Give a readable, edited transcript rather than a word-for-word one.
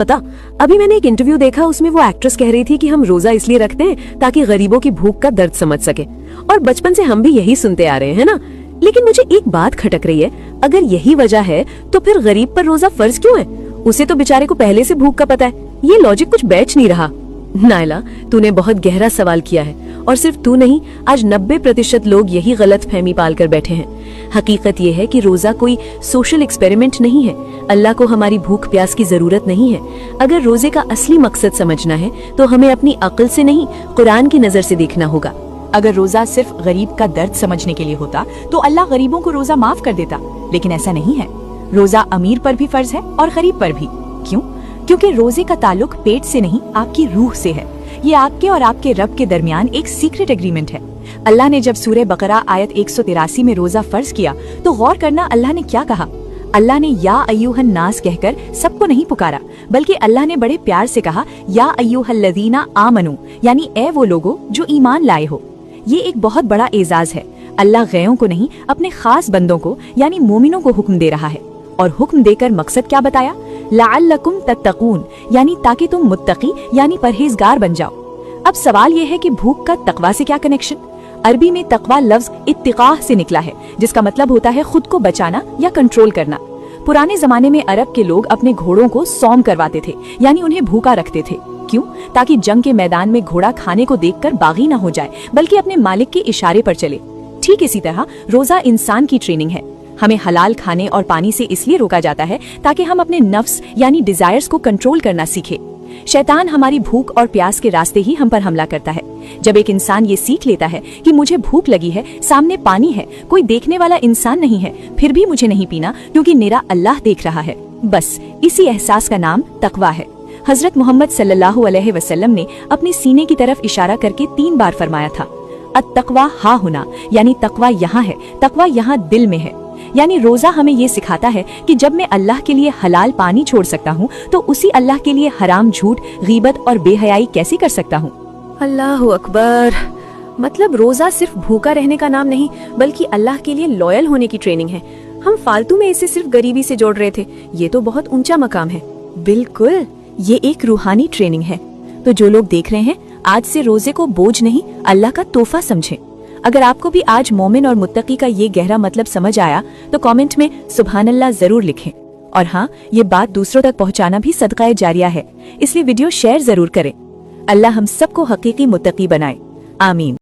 पता, अभी मैंने एक इंटरव्यू देखा, उसमें वो एक्ट्रेस कह रही थी कि हम रोजा इसलिए रखते हैं ताकि गरीबों की भूख का दर्द समझ सके। और बचपन से हम भी यही सुनते आ रहे हैं ना। लेकिन मुझे एक बात खटक रही है, अगर यही वजह है तो फिर गरीब पर रोजा फर्ज क्यों है? उसे तो बेचारे को पहले से भूख का पता है। ये लॉजिक कुछ बैठ नहीं रहा। नायला, तूने बहुत गहरा सवाल किया है, और सिर्फ तू नहीं, आज 90% लोग यही गलत फहमी पाल कर बैठे हैं। हकीकत ये है कि रोजा कोई सोशल एक्सपेरिमेंट नहीं है। अल्लाह को हमारी भूख प्यास की जरूरत नहीं है। अगर रोजे का असली मकसद समझना है तो हमें अपनी अक्ल से नहीं, कुरान की नजर से देखना होगा। अगर रोजा सिर्फ गरीब का दर्द समझने के लिए होता तो अल्लाह गरीबों को रोजा माफ कर देता, लेकिन ऐसा नहीं है। रोजा अमीर पर भी फर्ज है और गरीब पर भी। क्यों? क्योंकि रोजे का ताल्लुक पेट से नहीं, आपकी रूह से है। ये आपके और आपके रब के दरमियान एक सीक्रेट एग्रीमेंट है। अल्लाह ने जब सूरह बकरा आयत 183 में रोजा फर्ज किया तो गौर करना, अल्लाह ने क्या कहा। अल्लाह ने या अय्युहन नास कहकर सबको नहीं पुकारा, बल्कि अल्लाह ने बड़े प्यार से कहा या अय्युहल्लज़ीना आमनू, यानी ए वो लोगो जो ईमान लाए हो। ये एक बहुत बड़ा एजाज है। अल्लाह गैरों को नहीं, अपने खास बंदों को यानी मोमिनों को हुक्म दे रहा है। और हुक्म देकर मकसद क्या बताया? लअल्लकुम तत्तकून, यानी ताकि तुम मुत्तकी यानी परहेजगार बन जाओ। अब सवाल यह है कि भूख का तकवा से क्या कनेक्शन? अरबी में तकवा लफ्ज इत्तिकाह से निकला है, जिसका मतलब होता है खुद को बचाना या कंट्रोल करना। पुराने जमाने में अरब के लोग अपने घोड़ों को सौम करवाते थे, यानी उन्हें भूखा रखते थे। क्यों? ताकि जंग के मैदान में घोड़ा खाने को देखकर बागी ना हो जाए, बल्कि अपने मालिक के इशारे पर चले। ठीक इसी तरह रोजा इंसान की ट्रेनिंग है। हमें हलाल खाने और पानी से इसलिए रोका जाता है ताकि हम अपने नफ्स यानी डिजायर्स को कंट्रोल करना सीखे। शैतान हमारी भूख और प्यास के रास्ते ही हम पर हमला करता है। जब एक इंसान ये सीख लेता है कि मुझे भूख लगी है, सामने पानी है, कोई देखने वाला इंसान नहीं है, फिर भी मुझे नहीं पीना क्योंकि मेरा अल्लाह देख रहा है, बस इसी एहसास का नाम तकवा है। हजरत मोहम्मद सल्लल्लाहु अलैहि वसल्लम ने अपने सीने की तरफ इशारा करके 3 बार फरमाया था, अत-तकवा हा हुना, यानी तकवा यहाँ है, तकवा यहाँ दिल में है। यानी रोजा हमें ये सिखाता है कि जब मैं अल्लाह के लिए हलाल पानी छोड़ सकता हूँ तो उसी अल्लाह के लिए हराम झूठ, गीबत और बेहयाई कैसे कर सकता हूँ। अल्लाहु अकबर। मतलब रोजा सिर्फ भूखा रहने का नाम नहीं, बल्कि अल्लाह के लिए लॉयल होने की ट्रेनिंग है। हम फालतू में इसे सिर्फ गरीबी से जोड़ रहे थे। ये तो बहुत ऊंचा मकाम है। बिल्कुल, ये एक रूहानी ट्रेनिंग है। तो जो लोग देख रहे हैं, आज से रोजे को बोझ नहीं, अल्लाह का तोहफा समझें। अगर आपको भी आज मोमिन और मुत्तकी का ये गहरा मतलब समझ आया तो कमेंट में सुभान अल्लाह जरूर लिखें। और हाँ, ये बात दूसरों तक पहुँचाना भी सदका जारिया है, इसलिए वीडियो शेयर जरूर करें। अल्लाह हम सबको हकीकी मुत्तकी बनाए। आमीन।